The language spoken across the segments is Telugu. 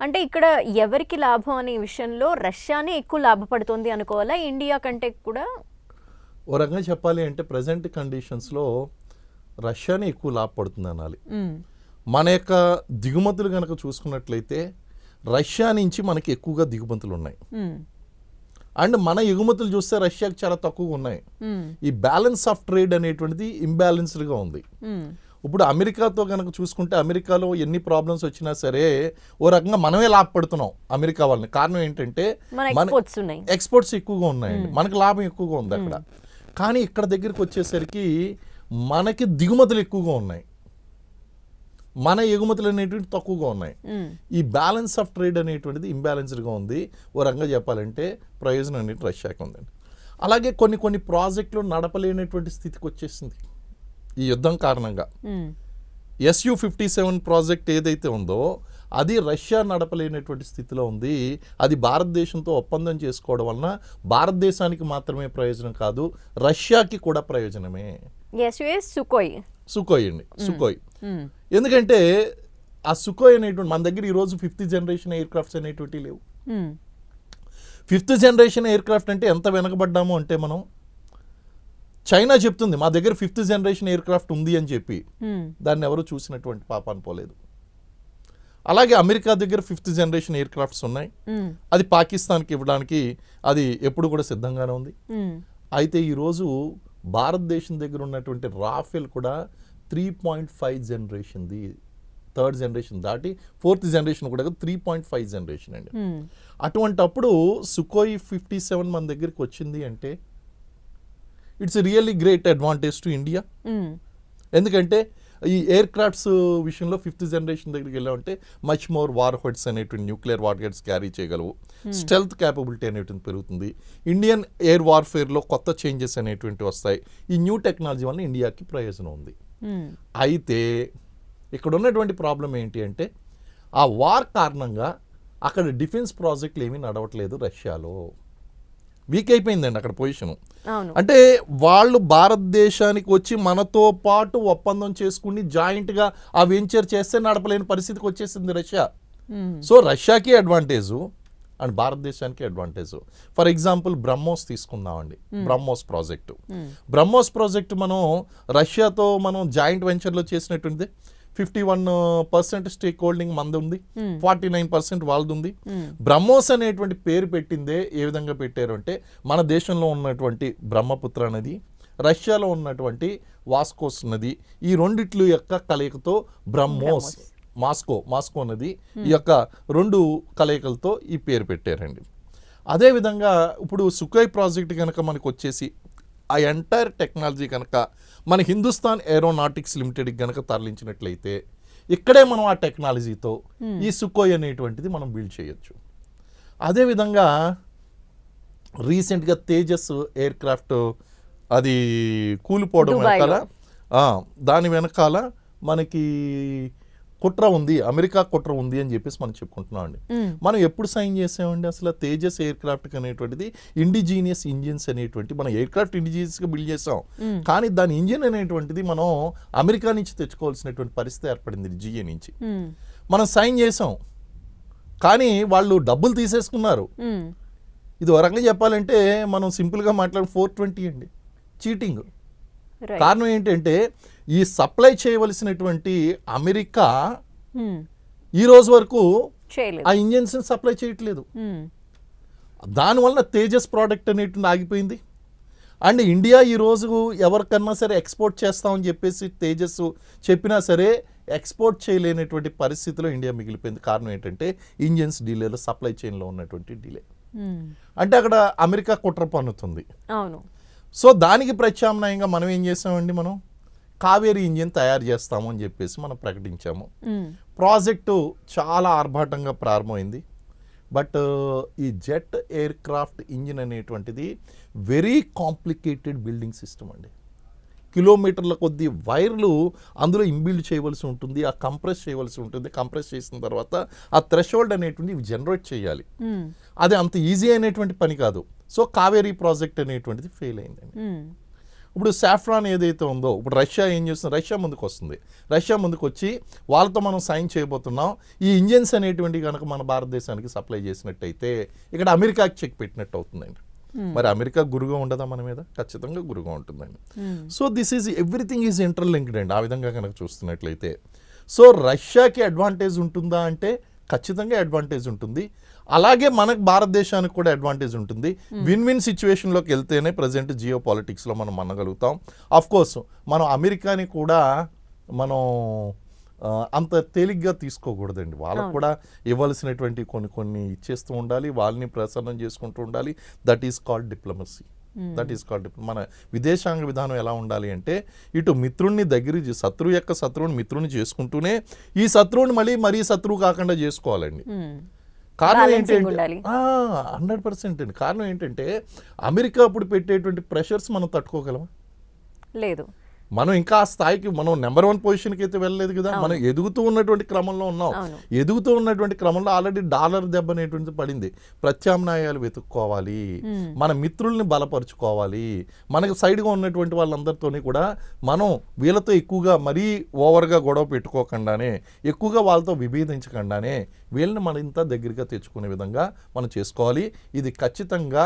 అంటే ఇక్కడ ఎవరికి లాభం అనే విషయంలో రష్యానే ఎక్కువ లాభపడుతుంది అనుకోవాలా, ఇండియా కంటే కూడా? ఓ రకంగా చెప్పాలి అంటే ప్రజెంట్ కండిషన్స్లో రష్యానే ఎక్కువ లాభపడుతుంది అనాలి. మన యొక్క దిగుమతులు కనుక చూసుకున్నట్లయితే రష్యా నుంచి మనకి ఎక్కువగా దిగుమతులు ఉన్నాయి. అండ్ మన ఎగుమతులు చూస్తే రష్యాకి చాలా తక్కువగా ఉన్నాయి. ఈ బ్యాలెన్స్ ఆఫ్ ట్రేడ్ అనేటువంటిది ఇంబ్యాలెన్స్డ్గా ఉంది. ఇప్పుడు అమెరికాతో కనుక చూసుకుంటే అమెరికాలో ఎన్ని ప్రాబ్లమ్స్ వచ్చినా సరే ఓ రకంగా మనమే లాభపడుతున్నాం అమెరికా వాళ్ళని. కారణం ఏంటంటే మన ఎక్స్పోర్ట్స్ ఎక్కువగా ఉన్నాయండి, మనకి లాభం ఎక్కువగా ఉంది అక్కడ. కానీ ఇక్కడ దగ్గరికి వచ్చేసరికి మనకి దిగుమతులు ఎక్కువగా ఉన్నాయి, మన ఎగుమతులు అనేటువంటి తక్కువగా ఉన్నాయి. ఈ బ్యాలెన్స్ ఆఫ్ ట్రేడ్ అనేటువంటిది ఇంబ్యాలెన్స్డ్గా ఉంది. ఓ రకంగా చెప్పాలంటే ప్రయోజనం అనేది రష్యాకి ఉందండి. అలాగే కొన్ని ప్రాజెక్టులు నడపలేనటువంటి స్థితికి వచ్చేసింది ఈ యుద్ధం కారణంగా. SU-57 ప్రాజెక్ట్ ఏదైతే ఉందో అది రష్యా నడపలేనటువంటి స్థితిలో ఉంది. అది భారతదేశంతో ఒప్పందం చేసుకోవడం వలన భారతదేశానికి మాత్రమే ప్రయోజనం కాదు, రష్యాకి కూడా ప్రయోజనమే. సుఖోయ్ అండి, సుఖోయ్. ఎందుకంటే ఆ సుఖోయ్ అనేటువంటి మన దగ్గర ఈరోజు 5th జనరేషన్ ఎయిర్ క్రాఫ్ట్స్ అనేటువంటి లేవు. 5th జనరేషన్ ఎయిర్ క్రాఫ్ట్ అంటే ఎంత వెనకబడ్డాము అంటే మనం, చైనా చెప్తుంది మా దగ్గర 5th జనరేషన్ ఎయిర్ క్రాఫ్ట్ ఉంది అని చెప్పి, దాన్ని ఎవరు చూసినటువంటి పాపాన్ని పోలేదు. అలాగే అమెరికా దగ్గర 5th జనరేషన్ ఎయిర్ క్రాఫ్ట్స్ ఉన్నాయి, అది పాకిస్తాన్కి ఇవ్వడానికి అది ఎప్పుడు కూడా సిద్ధంగానే ఉంది. అయితే ఈరోజు భారతదేశం దగ్గర ఉన్నటువంటి రాఫెల్ కూడా 3.5 జనరేషన్ది, 3rd జనరేషన్ దాటి 4th జనరేషన్ కూడా 3.5 జనరేషన్ అండి. అటువంటప్పుడు సుఖోయ్ 57 మన దగ్గరికి వచ్చింది అంటే it's really great advantage to India. ఎందుకంటే ఈ ఎయిర్ క్రాఫ్ట్స్ విషయంలో 5th జనరేషన్ దగ్గరికి వెళ్ళామంటే మచ్ మోర్ వార్ హెడ్స్ అనేటువంటి న్యూక్లియర్ వార్ హెడ్స్ క్యారీ చేయగలవు, స్టెల్త్ క్యాపబిలిటీ అనేటువంటి పెరుగుతుంది, ఇండియన్ ఎయిర్ వార్ఫేర్లో కొత్త చేంజెస్ అనేటువంటి వస్తాయి. ఈ న్యూ టెక్నాలజీ వల్ల ఇండియాకి ప్రయోజనం ఉంది. అయితే ఇక్కడ ఉన్నటువంటి ప్రాబ్లం ఏంటి అంటే ఆ వార్ కారణంగా అక్కడ డిఫెన్స్ ప్రాజెక్టులు ఏమీ నడవట్లేదు రష్యాలో. వీక్ అయిపోయిందండి అక్కడ పొజిషను. అంటే వాళ్ళు భారతదేశానికి వచ్చి మనతో పాటు ఒప్పందం చేసుకుని జాయింట్గా ఆ వెంచర్ చేస్తే నడపలేని పరిస్థితికి వచ్చేసింది రష్యా. సో రష్యాకి అడ్వాంటేజు అండ్ భారతదేశానికి అడ్వాంటేజ్. ఫర్ ఎగ్జాంపుల్ బ్రహ్మోస్ తీసుకుందామండి, బ్రహ్మోస్ ప్రాజెక్టు. బ్రహ్మోస్ ప్రాజెక్టు మనం రష్యాతో మనం జాయింట్ వెంచర్లో చేసినట్టుంది. 51% స్టేక్ హోల్డింగ్ మంది ఉంది, 49% వాళ్ళది ఉంది. బ్రహ్మోస్ అనేటువంటి పేరు పెట్టిందే ఏ విధంగా పెట్టారు అంటే మన దేశంలో ఉన్నటువంటి బ్రహ్మపుత్ర నది, రష్యాలో ఉన్నటువంటి వాస్కోస్ నది, ఈ రెండిట్లు యొక్క కలయికతో బ్రహ్మోస్, మాస్కో నది, ఈ యొక్క 2 కలయికలతో ఈ పేరు పెట్టారండి. అదేవిధంగా ఇప్పుడు సుఖోయ్ ప్రాజెక్ట్ కనుక మనకు వచ్చేసి ఆ ఎంటైర్ టెక్నాలజీ కనుక మన హిందుస్థాన్ ఏరోనాటిక్స్ లిమిటెడ్కి కనుక తరలించినట్లయితే ఇక్కడే మనం ఆ టెక్నాలజీతో ఈ సుఖోయ్ అనేటువంటిది మనం బిల్డ్ చేయొచ్చు. అదేవిధంగా రీసెంట్గా తేజస్ ఎయిర్ క్రాఫ్ట్ అది కూలిపోవడం వెనకాల, దాని వెనకాల మనకి కుట్ర ఉంది, అమెరికా కుట్ర ఉంది అని చెప్పేసి మనం చెప్పుకుంటున్నాం అండి. మనం ఎప్పుడు సైన్ చేసామండి అసలు తేజస్ ఎయిర్ క్రాఫ్ట్ అనేటువంటిది? ఇండిజీనియస్ ఇంజిన్స్ అనేటువంటి మనం ఎయిర్ క్రాఫ్ట్ ఇండిజీనియస్గా బిల్డ్ చేసాం, కానీ దాని ఇంజిన్ అనేటువంటిది మనం అమెరికా నుంచి తెచ్చుకోవాల్సినటువంటి పరిస్థితి ఏర్పడింది, జిఏ నుంచి. మనం సైన్ చేసాం కానీ వాళ్ళు డబ్బులు తీసేసుకున్నారు. ఇది ఒక రకంగా చెప్పాలంటే మనం సింపుల్గా మాట్లాడి 420 అండి, చీటింగ్. కారణం ఏంటంటే ఈ సప్లై చేయవలసినటువంటి అమెరికా ఈ రోజు వరకు ఆ ఇంజిన్స్ సప్లై చేయట్లేదు. దానివల్ల తేజస్ ప్రోడక్ట్ అనేటువంటి ఆగిపోయింది. అండ్ ఇండియా ఈ రోజు ఎవరికన్నా సరే ఎక్స్పోర్ట్ చేస్తామని చెప్పేసి తేజస్ చెప్పినా సరే ఎక్స్పోర్ట్ చేయలేనటువంటి పరిస్థితిలో ఇండియా మిగిలిపోయింది. కారణం ఏంటంటే ఇంజిన్స్ డిలేలో, సప్లై చైన్లో ఉన్నటువంటి డిలే. అంటే అక్కడ అమెరికా కుట్ర పన్నుతుంది. సో దానికి ప్రత్యామ్నాయంగా మనం ఏం చేసామండి, మనం కావేరీ ఇంజిన్ తయారు చేస్తాము అని చెప్పేసి మనం ప్రకటించాము. ప్రాజెక్టు చాలా ఆర్భాటంగా ప్రారంభమైంది. బట్ ఈ జెట్ ఎయిర్ క్రాఫ్ట్ ఇంజిన్ అనేటువంటిది వెరీ కాంప్లికేటెడ్ బిల్డింగ్ సిస్టమ్ అండి. కిలోమీటర్ల కొద్ది వైర్లు అందులో ఇంబిల్డ్ చేయవలసి ఉంటుంది, ఆ కంప్రెస్ చేయవలసి ఉంటుంది. కంప్రెస్ చేసిన తర్వాత ఆ థ్రెషోల్డ్ అనేటువంటి ఇవి జనరేట్ చేయాలి. అది అంత ఈజీ అయినటువంటి పని కాదు. సో కావేరీ ప్రాజెక్ట్ అనేటువంటిది ఫెయిల్ అయిందండి. ఇప్పుడు సాఫ్రాన్ ఏదైతే ఉందో ఇప్పుడు రష్యా ఏం చేస్తుంది, రష్యా ముందుకు వస్తుంది, రష్యా ముందుకు వచ్చి వాళ్ళతో మనం సైన్ చేయబోతున్నాం. ఈ ఇంజిన్స్ అనేటువంటి కనుక మన భారతదేశానికి సప్లై చేసినట్టయితే ఇక్కడ అమెరికాకి చెక్ పెట్టినట్టు అవుతుందండి. మరి అమెరికా గురుగా ఉండదా మన మీద? ఖచ్చితంగా గురుగా ఉంటుందండి. So this is everything is interlinked అండి ఆ విధంగా కనుక చూస్తున్నట్లయితే. సో రష్యాకి అడ్వాంటేజ్ ఉంటుందా అంటే ఖచ్చితంగా అడ్వాంటేజ్ ఉంటుంది. అలాగే మనకు భారతదేశానికి కూడా అడ్వాంటేజ్ ఉంటుంది. విన్ విన్ సిచ్యువేషన్లోకి వెళ్తేనే ప్రజెంట్ జియో పాలిటిక్స్లో మనం మనగలుగుతాం. ఆఫ్ కోర్స్ మనం అమెరికాని కూడా మనం అంత తేలిగ్గా తీసుకోకూడదండి. వాళ్ళకు కూడా ఇవ్వాల్సినటువంటి కొన్ని ఇచ్చేస్తూ ఉండాలి, వాళ్ళని ప్రసన్నం చేసుకుంటూ ఉండాలి. That is called diplomacy. మన విదేశాంగ విధానం ఎలా ఉండాలి అంటే ఇటు మిత్రుడిని దగ్గర శత్రువు యొక్క శత్రువుని మిత్రుని చేసుకుంటూనే ఈ శత్రువుని మరీ శత్రువు కాకుండా చేసుకోవాలండి. కారణం ఏంటంటే 100% అండి. కారణం ఏంటంటే అమెరికా ఇప్పుడు పెట్టేటువంటి ప్రెషర్స్ మనం తట్టుకోగలమా? లేదు. మనం ఇంకా ఆ స్థాయికి మనం నెంబర్ 1 పొజిషన్కి అయితే వెళ్ళలేదు కదా. మనం ఎదుగుతూ ఉన్నటువంటి క్రమంలో ఉన్నాం. ఎదుగుతూ ఉన్నటువంటి క్రమంలో ఆల్రెడీ డాలర్ దెబ్బ అనేటువంటిది పడింది. ప్రత్యామ్నాయాలు వెతుక్కోవాలి, మన మిత్రుల్ని బలపరుచుకోవాలి. మనకు సైడ్గా ఉన్నటువంటి వాళ్ళందరితోని కూడా మనం వీళ్ళతో ఎక్కువగా మరీ ఓవర్గా గొడవ పెట్టుకోకుండానే, ఎక్కువగా వాళ్ళతో విభేదించకుండానే వీళ్ళని మన ఇంత దగ్గరగా తెచ్చుకునే విధంగా మనం చేసుకోవాలి. ఇది ఖచ్చితంగా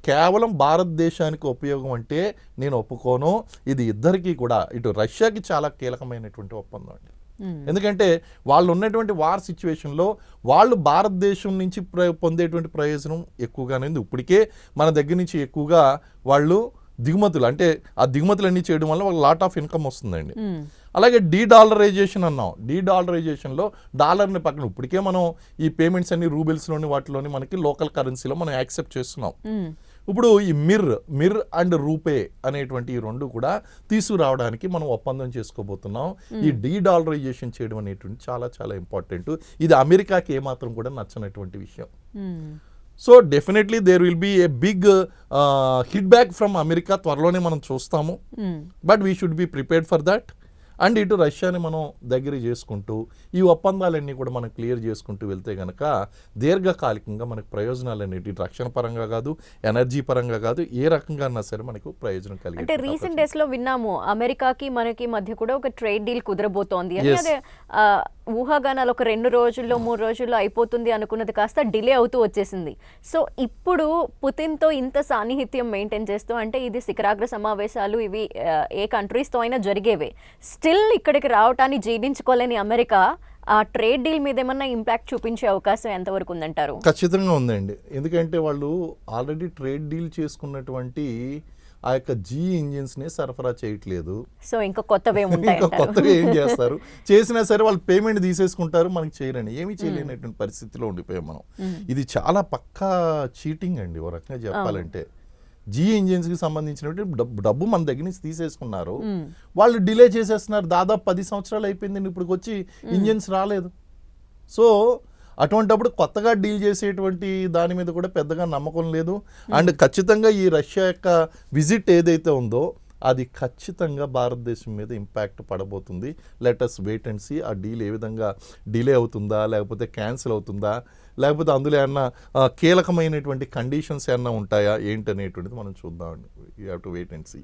కేవలం భారతదేశానికి ఉపయోగం అంటే నేను ఒప్పుకోను. ఇది ఇద్దరికీ కూడా, ఇటు రష్యాకి చాలా కీలకమైనటువంటి ఒప్పందం అండి. ఎందుకంటే వాళ్ళు ఉన్నటువంటి వార్ సిచ్యువేషన్లో వాళ్ళు భారతదేశం నుంచి పొందేటువంటి ప్రయోజనం ఎక్కువగానే ఉంది. ఇప్పటికే మన దగ్గర నుంచి ఎక్కువగా వాళ్ళు దిగుమతులు, అంటే ఆ దిగుమతులు అన్నీ చేయడం వల్ల వాళ్ళకి లాట్ ఆఫ్ ఇన్కమ్ వస్తుందండి. అలాగే డీడాలరైజేషన్ అన్నాం. డీడాలరైజేషన్లో డాలర్ని పక్కన ఇప్పటికే మనం ఈ పేమెంట్స్ అన్ని రూబెల్స్లోని వాటిలోని మనకి లోకల్ కరెన్సీలో మనం యాక్సెప్ట్ చేస్తున్నాం. ఇప్పుడు ఈ మిర్ అండ్ రూపే అనేటువంటి ఈ రెండు కూడా తీసుకురావడానికి మనం ఒప్పందం చేసుకోబోతున్నాం. ఈ డీడాలరైజేషన్ చేయడం అనేటువంటి చాలా చాలా ఇంపార్టెంట్. ఇది అమెరికాకి ఏమాత్రం కూడా నచ్చనటువంటి విషయం. So definitely there will be a big hit back from America. త్వరలోనే మనం చూస్తాము. But we should be prepared for that. And ఇటు రష్యాని మనం దగ్గర చేసుకుంటూ ఈ ఒప్పందాలన్నీ కూడా మనం క్లియర్ చేసుకుంటూ వెళ్తే కనుక దీర్ఘకాలికంగా మనకు ప్రయోజనాలు అనేవి రక్షణ పరంగా కాదు, ఎనర్జీ పరంగా కాదు, ఏ రకంగా అన్నా సరే మనకు ప్రయోజనం కలిగి. అంటే రీసెంట్ డేస్ లో విన్నాము అమెరికాకి మనకి మధ్య కూడా ఒక ట్రేడ్ డీల్ కుదరబోతోంది అని. అదే ఊహాగానాలు ఒక 2 రోజుల్లో 3 రోజుల్లో అయిపోతుంది అనుకున్నది కాస్త డిలే అవుతూ వచ్చేసింది. సో ఇప్పుడు పుతిన్తో ఇంత సాన్నిహిత్యం మెయింటైన్ చేస్తూ, అంటే ఇది శిఖరాగ్ర సమావేశాలు ఇవి ఏ కంట్రీస్తో అయినా జరిగేవే, స్టిల్ ఇక్కడికి రావటాన్ని జీర్ణించుకోలేని అమెరికా ఆ ట్రేడ్ డీల్ మీద ఏమన్నా ఇంపాక్ట్ చూపించే అవకాశం ఎంతవరకు ఉందంటారు? ఖచ్చితంగా ఉందండి. ఎందుకంటే వాళ్ళు ఆల్రెడీ ట్రేడ్ డీల్ చేసుకున్నటువంటి ఆ యొక్క జీ ఇంజిన్స్ని సరఫరా చేయట్లేదు. సో ఇంకా కొత్తగా ఏం చేస్తారు? చేసినా సరే వాళ్ళు పేమెంట్ తీసేసుకుంటారు, మనకి చేయరండి. ఏమీ చేయలేనటువంటి పరిస్థితిలో ఉండిపోయాం మనం. ఇది చాలా పక్కా చీటింగ్ అండి ఓ రకంగా చెప్పాలంటే. జీ ఇంజిన్స్కి సంబంధించినటువంటి డబ్బు మన దగ్గర నుంచి తీసేసుకున్నారు, వాళ్ళు డిలే చేసేస్తున్నారు. దాదాపు 10 సంవత్సరాలు అయిపోయింది, ఇప్పుడు వచ్చి ఇంజిన్స్ రాలేదు. సో అటువంటిప్పుడు కొత్తగా డీల్ చేసేటువంటి దాని మీద కూడా పెద్దగా నమ్మకం లేదు. అండ్ ఖచ్చితంగా ఈ రష్యా యొక్క విజిట్ ఏదైతే ఉందో అది ఖచ్చితంగా భారతదేశం మీద ఇంపాక్ట్ పడబోతుంది. Let us wait and see. ఆ డీల్ ఏ విధంగా డిలే అవుతుందా, లేకపోతే క్యాన్సిల్ అవుతుందా, లేకపోతే అందులో ఏమన్నా కీలకమైనటువంటి కండిషన్స్ ఏమన్నా ఉంటాయా ఏంటనేటువంటిది మనం చూద్దామండి. You have to wait and see.